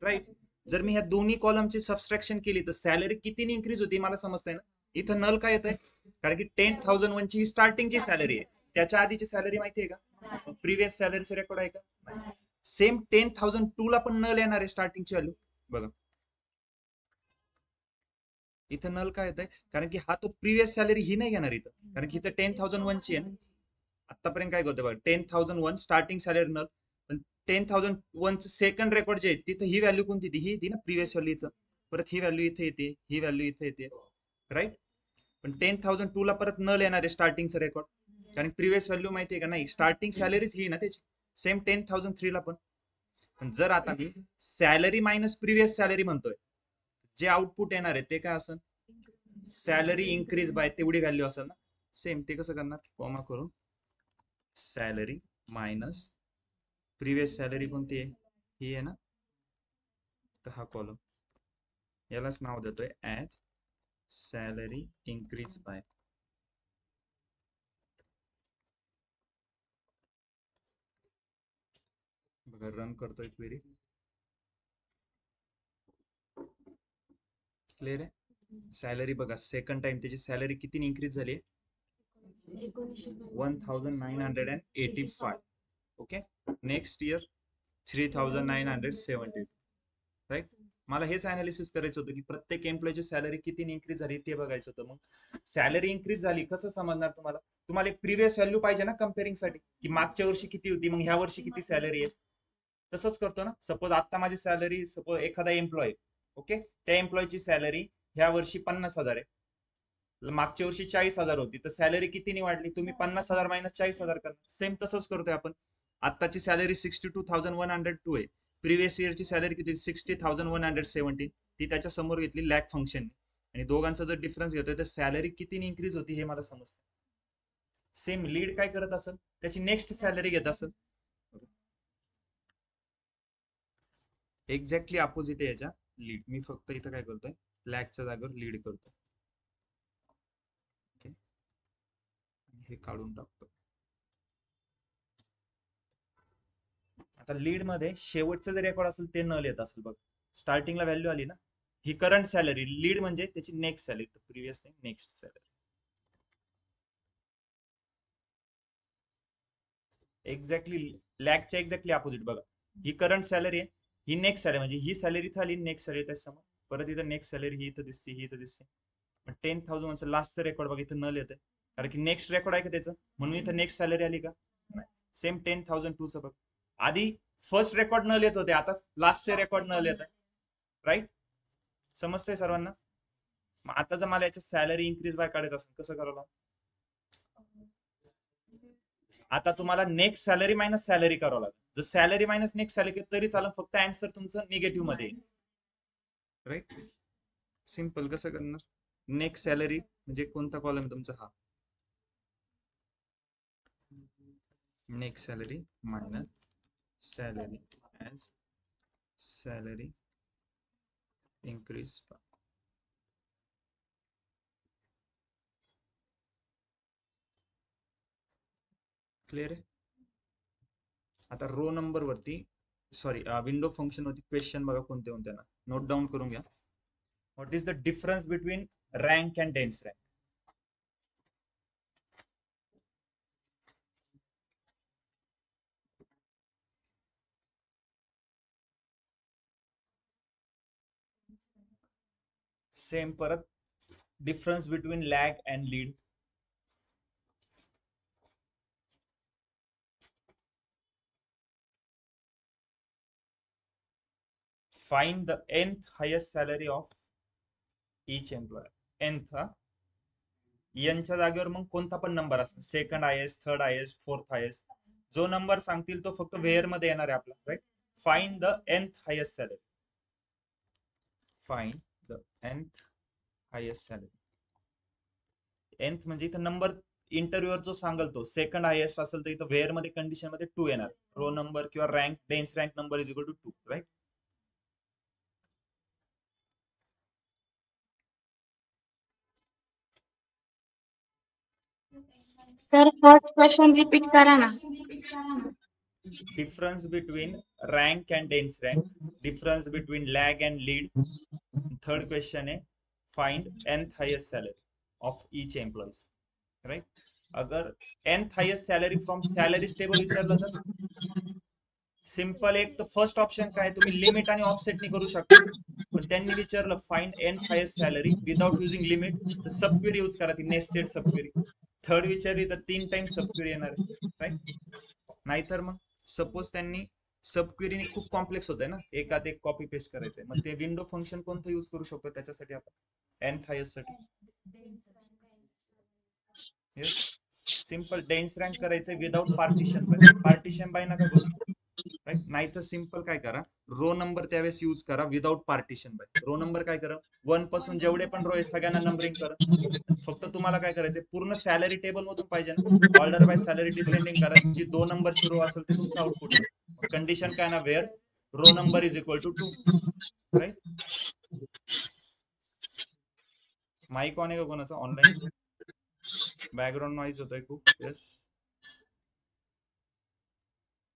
राईट. जर मी ह्या दोन्ही कॉलमची सबस्ट्रॅक्शन केली तर सॅलरी किती इन्क्रीज होती मला समजतंय ना. इथं नल काय येत आहे, कारण की 10,001 ची स्टार्टिंगची सॅलरी आहे. त्याच्या आधीची सॅलरी माहिती आहे का? प्रिव्हियस सॅलरीचे रेकॉर्ड आहे का? सेम 10,002 ला पण नल येणार आहे स्टार्टिंगची व्हॅल्यू. बघा इथं नल काय येत आहे, कारण की हा तो प्रिव्हियस सॅलरी ही नाही घेणार इथं, कारण की इथं 10,001 ची आहे ना. आतापर्यंत काय करतोय बघा, 10,001 स्टार्टिंग सॅलरी नल, पण 10,001 सेकंड रेकॉर्ड जे आहे तिथं ही व्हॅल्यू कोणती ती ही ना प्रिव्हियस व्हॅल्यू इथं, परत ही व्हॅल्यू इथे येते, ही व्हॅल्यू इथे येते, राईट. पण 10,002 ला परत नल येणार आहे स्टार्टिंगचं रेकॉर्ड, कारण प्रिव्हियस व्हॅल्यू माहिती आहे का नाही, स्टार्टिंग सॅलरीच ही ना त्याची. सेम 10,003 ला पण जर आता मी सॅलरी मायनस प्रिव्हियस सॅलरी म्हणतोय, जे आउटपुट येणार आहे ते काय असेल, सॅलरी इन्क्रीज बाय तेवढी व्हॅल्यू असेल ना. सेम ते कसं करणार, कॉमा करून सॅलरी मायनस प्रिव्हियस सॅलरी कोणती आहे, ही आहे ना. तर हा कॉलम यालाच नाव देतोय ऍज सॅलरी इन्क्रीज बाय. बघा रन करतोय क्वेरी, क्लिअर आहे. सॅलरी बघा सेकंड टाइम त्याची सॅलरी किती इन्क्रीज झाली, 1,985. Okay, next year 3,970, right. मला हेच अनालिसिस करायचं होतं की प्रत्येक एम्प्लॉयची सॅलरी किती इन्क्रीज झाली ते बघायचं होतं. मग सॅलरी इन्क्रीज झाली कसं समजणार तुम्हाला? तुम्हाला एक प्रिव्हियस व्हॅल्यू पाहिजे ना कम्पेअरिंग साठी, की मागच्या वर्षी किती होती मग ह्या वर्षी किती सॅलरी आहे. तसंच करतो ना. सपोज आता माझी सॅलरी, सपोज एखादा एम्प्लॉय, ओके, त्या एम्प्लॉयची सॅलरी ह्या वर्षी 50,000 आहे, मागच्या वर्षी 40,000 होती, तर सॅलरी किती वाढली, तुम्ही 50,000 मायनस 40,000 करणार. सेम तसंच करतोय आपण. आताची सॅलरी 62,102 आहे, प्रिव्हियस इयरची सॅलरी किती 60,117, ती त्याच्या समोर घेतली लॅक फंक्शन, आणि दोघांचा जर डिफरन्स घेतोय तर सॅलरी किती इन्क्रीज होती हे मला समजतं. सेम लीड काय करत असेल, त्याची नेक्स्ट सॅलरी घेत असेल, एक्झॅक्टली अपोजिट आहे याच्या लीड. मी फक्त इथं काय करतोय, लॅकच्या जागेवर लीड करतो, हे काढून टाकतो. आता लीड मध्ये शेवटचं जे रेकॉर्ड असेल ते नल येत असेल बघ, स्टार्टिंगला व्हॅल्यू आली ना, ही करंट सॅलरी. लीड म्हणजे त्याची नेक्स्ट सॅलरी, प्रिव्हियस नाही नेक्स्ट सॅलरी. एक्झॅक्टली लॅकच्या एक्झॅक्टली अपोजिट बघा, ही करंट सॅलरी आहे, ही नेक्स्ट सॅलरी, म्हणजे ही सॅलरी इथं आली, नेक्स्ट सॅलरी त्याच्यासमोर, परत इथं नेक्स्ट सॅलरी ही इथं दिसते, ही इथं दिसते. पण 10,000 लास्टचं रेकॉर्ड बघा इथं नल येतंय, कारण की नेक्स्ट रेकॉर्ड आहे का त्याचं, म्हणून इथं नेक्स्ट सॅलरी आली का नाही. सेम 10,002 चं बघ, आधी फर्स्ट रेकॉर्ड नल येत होते, आता लास्टचे रेकॉर्ड नल येत आहे, राईट. समजतंय सर्वांना? मग आता जर मला याच्या सॅलरी इन्क्रीज बाय काढायचं असेल कसं करावं? आता तुम्हाला नेक्स्ट सॅलरी मायनस सॅलरी करावं लागेल. जर सॅलरी मायनस नेक्स्ट सॅलरी तरी चालेल, फक्त आन्सर तुमचं निगेटिव्ह मध्ये येईल, राईट. सिंपल. कसं करणार, नेक्स्ट सॅलरी म्हणजे कोणता कॉलम आहे तुमचा, हा next salary minus salary as salary increase. Clear आहे. आता रो नंबर वरती, सॉरी विंडो फंक्शन वरती क्वेश्चन बघा कोणते कोणते ना, नोट डाऊन करून घ्या. What is the difference between rank and dense rank? Same परत difference between lag and lead. Find the nth highest salary of each employer. nth, यांच्या जागेवर मग कोणता पण नंबर असेल, second highest, third highest, fourth highest, जो number सांगतील तो फक्त वेअर मध्ये येणार आहे आपला, right. Find the nth highest salary, find the nth highest salary. nth म्हणजे इथं नंबर इंटरव्ह्यूवर जो सांगल तो सेकंड हायेस्ट असेल तर इथं वेअर मध्ये कंडिशन मध्ये 2 येणार. रो नंबर किंवा rank dense rank number is equal to 2, right? Sir first question repeat करा ना. Difference between rank and dense rank, difference between lag and lead. Third question है find nth highest salary of each employees, right? अगर nth highest salary from salaries table विचारलं तर simple एक तर first option काय तुम्ही लिमिट आणि offset नाही करू शकता. पण त्यांनी विचारलं find nth highest salary without using limit, तर सबक्वेरी यूज करा, ती नेस्टेड सबक्वेरी. थर्ड विचारली तर 3 टाइम सबक्वेरी येणार आहे, राईट? नाहीतर मग सपोज त्यांनी सबक्वेरीने खूप कॉम्प्लेक्स होत आहे ना, एकात एक कॉपी पेस्ट करायचंय, मग ते विंडो फंक्शन कोणतं यूज करू शकतो त्याच्यासाठी आपण nth हायेस्ट साठी? येस, सिंपल डेन्स रँक करायचंय without partition by. Partition by नका करू, राईट? नाही तर सिंपल काय करा, रो नंबर त्यावेळेस यूज करा without partition by. Row number काय करा, 1 पासून जेवढे पण रो आहे सगळ्यांना नंबरिंग करा. फक्त तुम्हाला काय करायचंय, पूर्ण सॅलरी टेबल मधून पाहिजे ना, ऑर्डर बाय सॅलरी डिसेंडिंग करा. जी 2 नंबरची रो असेल ते तुमचं आउटपुट आहे. कंडिशन काय ना, where row number is equal to 2, right? Mic on आहे का कोणाचा ऑनलाईन? बॅकग्राऊंड नॉईज होतोय खूप. येस,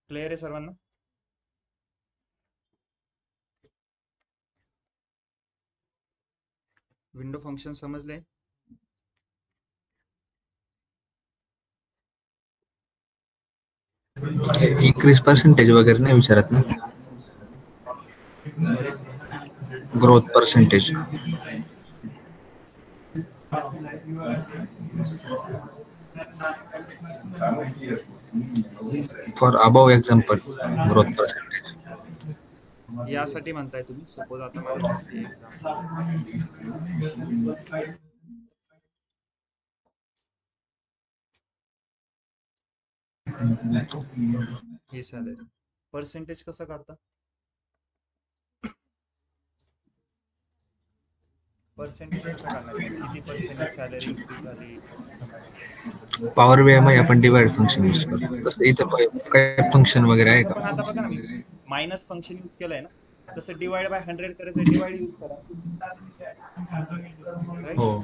क्लिअर आहे सर्वांना? विंडो फंक्शन समजले? इन्क्रीज पर्सेंटेज वगैरे नाही विचारत ना? Sorry, growth percentage for above example growth percentage. यासाठी म्हणताय तुम्ही? सपोज आता माझ्यासाठी एक्झाम्पल ही सॅलरी पर्सेंटेज कसं काढता? पर्सेंटेज कसं काढणार आहे? किती पर्सेंटेज सॅलरी इन्क्रीज झाली असं नाही. पॉवर बीआय मध्ये आपण डिवाइड फंक्शन यूज करतो, तसं इथं काय फंक्शन वगैरे आहे इथं पण का? आता बघा ना, मी मायनस फंक्शन यूज केलंय ना, तसं डिवाइड बाय 100 करायचं, डिवाइड यूज करा, राईट? हो,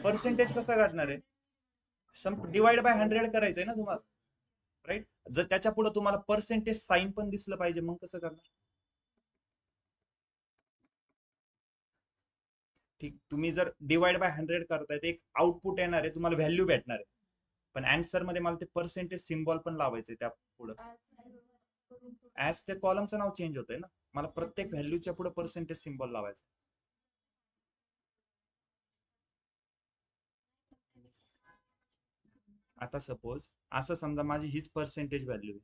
पर्सेंटेज कसं काढणार आहे? डिवाइड बाय 100 करायचंय ना तुम्हाला, राईट? जर त्याच्या पुढे तुम्हाला पर्सेंटेज साइन पण दिसलं पाहिजे, मग कसं करणार? ठीक, तुम्ही जर डिवाइड बाय 100 करताय तर एक आउटपुट येणार आहे, तुम्हाला व्हॅल्यू भेटणार आहे. पण आन्सर मध्ये मला ते पर्सेंटेज सिम्बॉल पण लावायचंय त्या पुढे. ऍज ते कॉलमचं नाव चेंज होतंय ना, मला प्रत्येक व्हॅल्यूच्या पुढे पर्सेंटेज सिम्बॉल लावायचं. आता सपोज असं समजा माझी हीच पर्सेंटेज व्हॅल्यू आहे,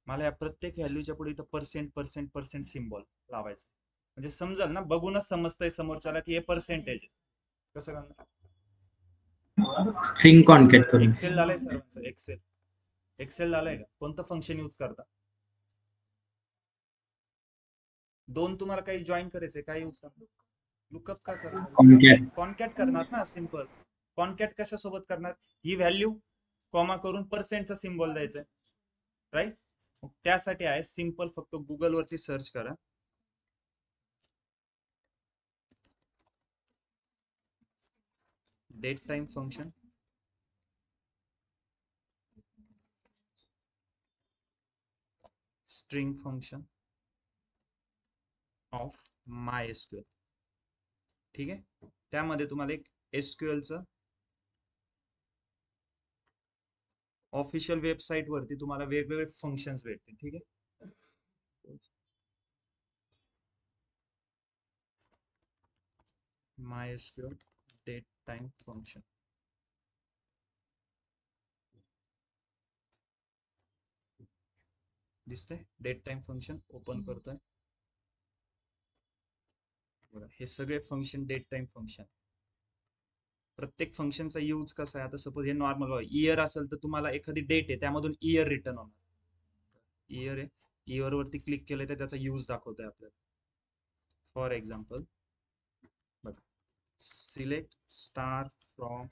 मला या प्रत्येक व्हॅल्यूच्या पुढे इथं पर्सेंट पर्सेंट पर्सेंट सिम्बॉल लावायचं, म्हणजे समजेल ना, बघूनच समजतंय समोरच्याला की हे पर्सेंटेज आहे. कसं करणार? स्ट्रिंग कॉन्कॅट करून. एक्सेल झालंय सर्वांचं? एक्सेल झालंय का? कोणतं फंक्शन यूज करता? दोन तुम्हाला काही जॉईन करायचंय, काय यूज करणार? लुकअप का करणार? कॉन्कॅट. कॉन्कॅट करणार ना, सिंपल. कॉन्कॅट कशा सोबत करणार? ही व्हॅल्यू कॉमा करून पर्सेंटचा सिम्बॉल द्यायचा, राईट? त्यासाठी आहे सिंपल, फक्त गुगल वरती सर्च करा, date time function, string function of MySQL. ठीक आहे, त्यामध्ये तुम्हाला एक एसक्यूएलचं ऑफिशियल वेबसाईट वरती तुम्हाला वेगवेगळे फंक्शन्स भेटतील. ठीक आहे, MySQL डेट टाइम फंक्शन. दिसतंय? डेट टाइम फंक्शन ओपन करतोय बघा, हे सगळे फंक्शन डेट टाइम फंक्शन. प्रत्येक फंक्शनचा यूज कसा आहे? आता सपोज हे नॉर्मल इयर असेल तर तुम्हाला एखादी डेट आहे, त्यामधून इयर रिटर्न होणार. इयर आहे, इयर वरती क्लिक केलं तर त्याचा यूज दाखवतोय आपल्याला. फॉर एक्झाम्पल बघा, select star from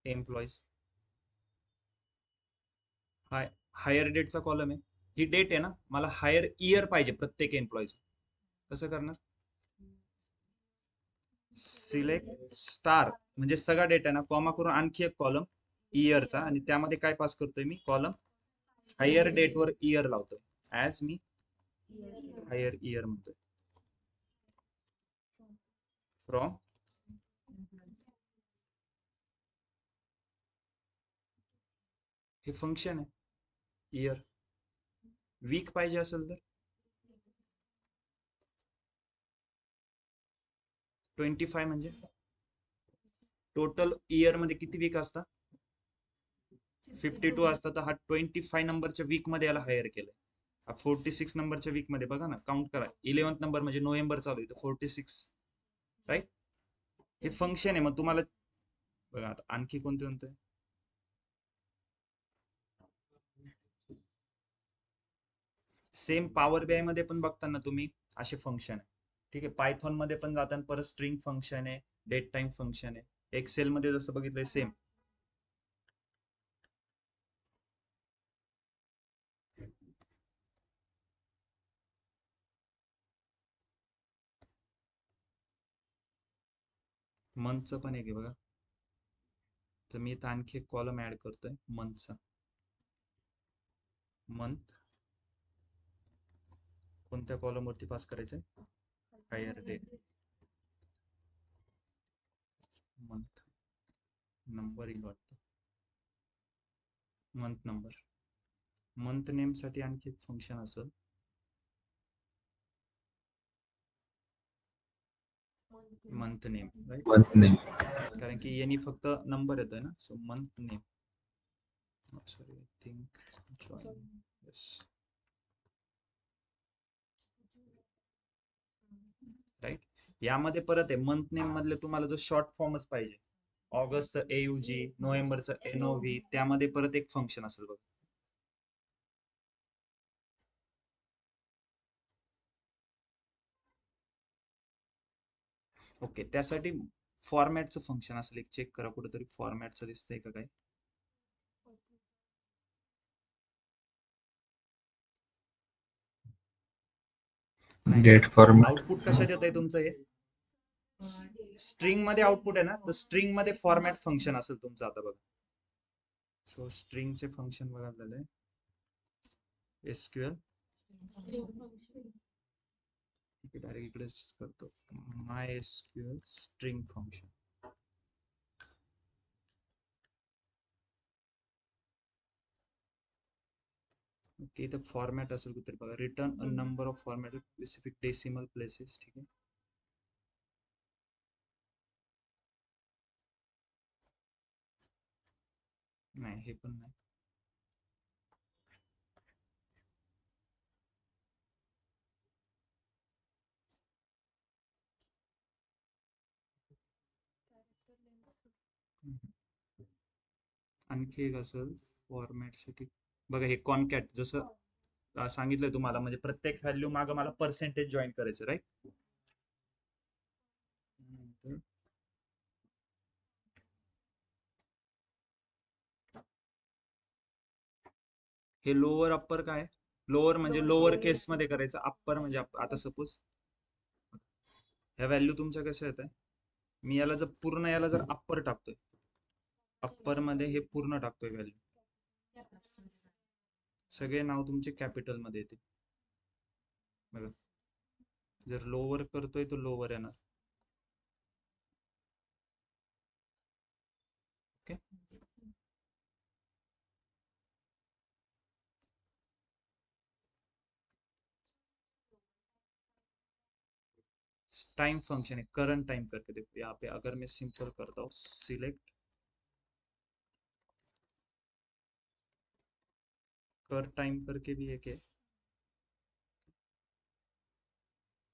employees hire डेटचा कॉलम आहे. ही डेट आहे ना, मला हायर इयर पाहिजे प्रत्येक एम्प्लॉईज. कसं करणार? सिलेक्ट स्टार म्हणजे सगळा डेटा ना कॉमा करून आणखी एक कॉलम इयरचा, आणि त्यामध्ये काय पास करतोय मी? कॉलम हायर डेट वर इयर लावतोय. ऍज मी हायर इयर म्हणतोय. फ्रॉम हे फंक्शन आहे इयर. वीक पाहिजे असेल तर 25 म्हणजे टोटल इयर मध्ये किती वीक असतात? 52 असतात. तर हा 25 नंबरच्या वीक मध्ये याला हायर केलंय. हा 46 नंबरच्या वीक मध्ये बघा ना, काउंट करा. 11th नंबर म्हणजे नोव्हेंबर चालू आहे, तर 46 राईट. हे फंक्शन आहे. मग तुम्हाला बघा आता आणखी कोणते कोणते सेम पॉवर बीआय मध्ये पण बघताना तुम्ही असे फंक्शन आहे. ठीक आहे. पायथॉन मध्ये पण जाताना परत स्ट्रिंग फंक्शन आहे, डेट टाइम फंक्शन आहे. एक्सेल मध्ये जसं बघितलंय सेम. मंथचं पण एक आहे बघा. तर मी इथं आणखी एक कॉलम ऍड करतोय मंथचा. मंथ कोणत्या कॉलम वरती पास करायचंय? Hire date. मंथ नंबरिंग वाटतं. Month number. मंथ नेम साठी आणखी एक फंक्शन असेल. Month name right. Month name. कारण की यांनी फक्त नंबर येतोय ना, so month name. Sorry, I think join. Yes right. यामध्ये परत आहे मंथ नेम मधले तुम्हाला जो शॉर्ट फॉर्मच पाहिजे. ऑगस्टचं एयुजी, नोव्हेंबरचं एनओव्ही, त्यामध्ये परत एक फंक्शन असेल बघा. ओके. त्यासाठी फॉर्मॅटचं फंक्शन असेल. एक चेक करा कुठेतरी फॉर्मॅटचं दिसतंय का काय. Date format. आउटपुट कशात येत आहे तुमचं? हे स्ट्रिंग मध्ये आउटपुट आहे ना, तर स्ट्रिंग मध्ये फॉर्मॅट फंक्शन असेल तुमचं. आता बघा, सो स्ट्रिंगचे फंक्शन बघा झालंय एसक्यूएल. डायरेक्ट इकडेच करतो, माय एसक्यूएल स्ट्रिंग फंक्शन. ओके. इथं फॉर्मॅट असेल कुठेतरी बघा. Return a number of format specific decimal places. ठीक आहे. नाही, हे पण नाही. आणखी एक असेल फॉर्मॅट साठी बघा. हे कॉनकॅट जसं सांगितलंय तुम्हाला, म्हणजे प्रत्येक व्हॅल्यू मागं मला पर्सेंटेज जॉईन करायचं राईट. हे लोअर अप्पर काय? लोअर म्हणजे लोअर केस मध्ये करायचं. अप्पर म्हणजे आता सपोज ह्या व्हॅल्यू तुमच्या कशा येत आहे. मी याला जर पूर्ण याला जर अप्पर टाकतोय, अप्पर मध्ये हे पूर्ण टाकतोय व्हॅल्यू, सगळे नाव तुमचे कॅपिटल मध्ये येते बघा. जर लोअर करतोय तर लोअर येणार. ओके. टाइम फंक्शन है, करंट टाइम करके देखो यहाँ पे. अगर मैं सिंपल करता हूँ सिलेक्ट कर टाइम करके भी एक है.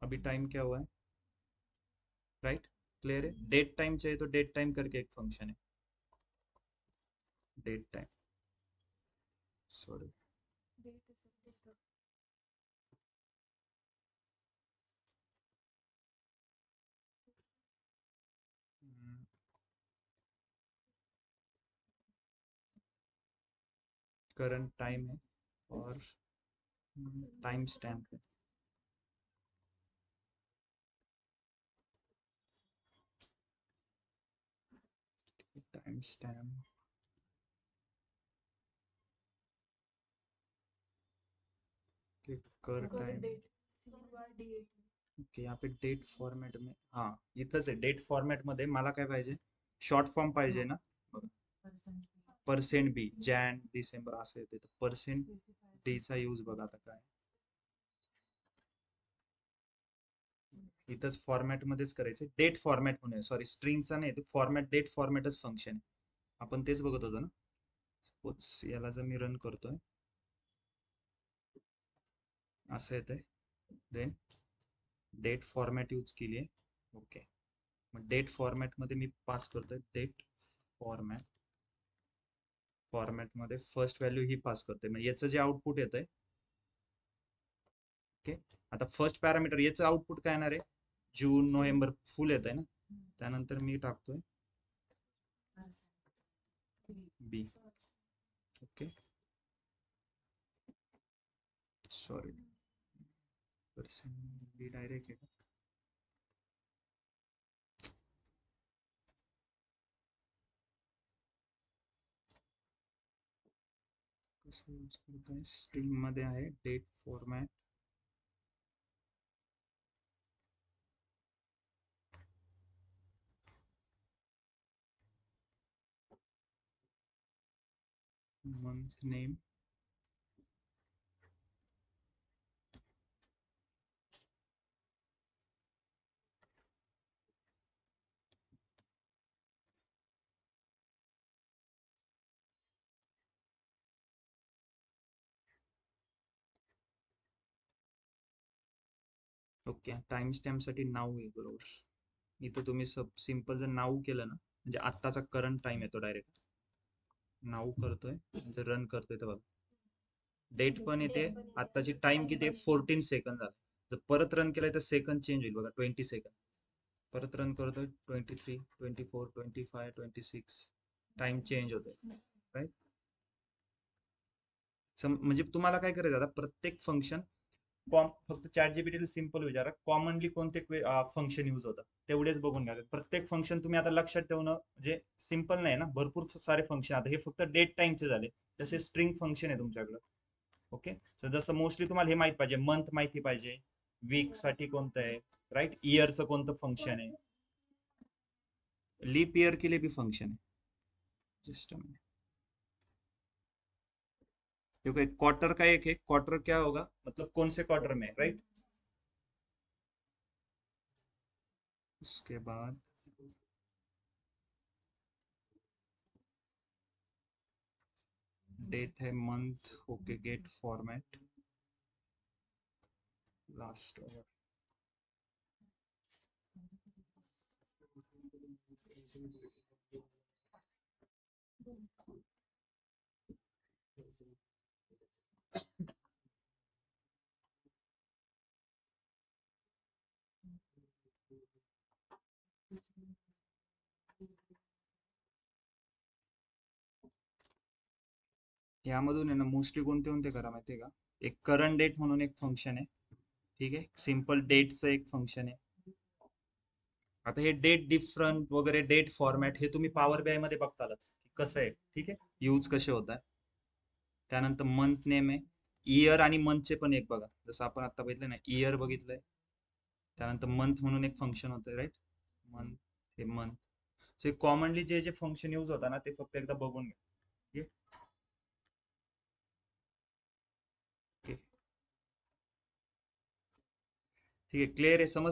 अभी टाइम क्या हुआ है राइट. क्लियर है. डेट टाइम चाहिए तो डेट टाइम करके एक फंक्शन है. Date time sorry current time है और टाइम स्टैम्प है। टाइम स्टैम्प कर टाइम ओके, यहाँ पे डेट फॉर्मॅट में हा इथंच आहे। डेट फॉर्मॅट मध्ये मला काय पाहिजे, शॉर्ट फॉर्म पाहिजे ना, पर्सेंट बी, जॅन डिसेंबर असं येते, तर पर्सेंट डी चा यूज बघा आता काय इथंच फॉर्मॅट मध्येच करायचं। डेट फॉर्मॅट म्हणून सॉरी स्ट्रिंगचा नाही, तो फॉर्मॅट डेट फॉर्मॅटच फंक्शन आहे, आपण तेच बघत होतो ना। सपोज याला जर मी रन करतोय असं येतंय, देन डेट फॉर्मॅट यूज केली आहे, ओके। मग डेट फॉर्मॅट मध्ये मी पास करतोय डेट फॉर्मॅट, फॉर्मॅट मध्ये फर्स्ट व्हॅल्यू ही पास करतोय, म्हणजे याचं जे आउटपुट येत आहे, ओके। आता फर्स्ट पॅरामीटर याचं आउटपुट काय येणार आहे, जून नोव्हेंबर फुल येत आहे ना, त्यानंतर मी टाकतोय B, okay sorry percent B direct आहे का? कसं यूज करतोय, स्ट्रिंग मध्ये आहे date format, month name, okay. Time stamp साठी नाव आहे बरोबर, इथं तुम्ही सब सिंपल जर नाव केलं ना, म्हणजे आत्ताचा करंट टाइम येतो, डायरेक्ट नाव करतोय, जर रन करतोय तर बघा डेट पण येते, आत्ताची टाइम किती आहे 14 सेकंद झाला। जर परत रन केलाय तर सेकंद चेंज होईल बघा, 20 सेकंद। परत रन करतोय 23, 24, 25, 26 टाइम चेंज होतोय, राईट। म्हणजे तुम्हाला काय करायचं आता, प्रत्येक फंक्शन फक्त चॅट जीपीटीला सिंपल विचारा कॉमनली कोणते फंक्शन यूज होतात तेवढेच बघून घ्या। प्रत्येक फंक्शन तुम्ही आता लक्षात ठेवणं म्हणजे सिंपल नाही ना, भरपूर सारे फंक्शन, आता हे फक्त डेट टाइमचे झाले, तसे स्ट्रिंग फंक्शन आहे तुमच्याकडे, ओके। जसं मोस्टली तुम्हाला हे माहित पाहिजे, मंथ माहिती पाहिजे, वीक साठी कोणतं आहे, राईट, इयरचं कोणतं फंक्शन आहे, लीप ईयर के लिए भी फंक्शन है, जस्ट देखो एक क्वार्टर का एक है, क्वार्टर क्या होगा मतलब कौन से क्वार्टर में, राइट। उसके बाद डेट है month, okay get format last over, यामधून आहे ना मोस्टली कोणते कोणते करा माहितीये का, एक करंट डेट म्हणून एक फंक्शन आहे, ठीक आहे, सिंपल डेटचं एक फंक्शन आहे। आता हे डेट डिफरंट वगैरे डेट फॉर्मॅट हे तुम्ही पॉवर बीआय मध्ये बघतालच कसं आहे, ठीक आहे, यूज कसे होत आहे। त्यानंतर मंथ नेम आहे, इयर आणि मंथचे पण एक बघा, जसं आपण आता बघितलं ना, इयर बघितलंय, त्यानंतर मंथ म्हणून एक फंक्शन होतं, राईट, मंथ, हे मंथ, हे कॉमनली जे जे फंक्शन यूज होता ना ते फक्त एकदा बघून घ्या, ठीक आहे, ठीक आहे, क्लिअर आहे, समज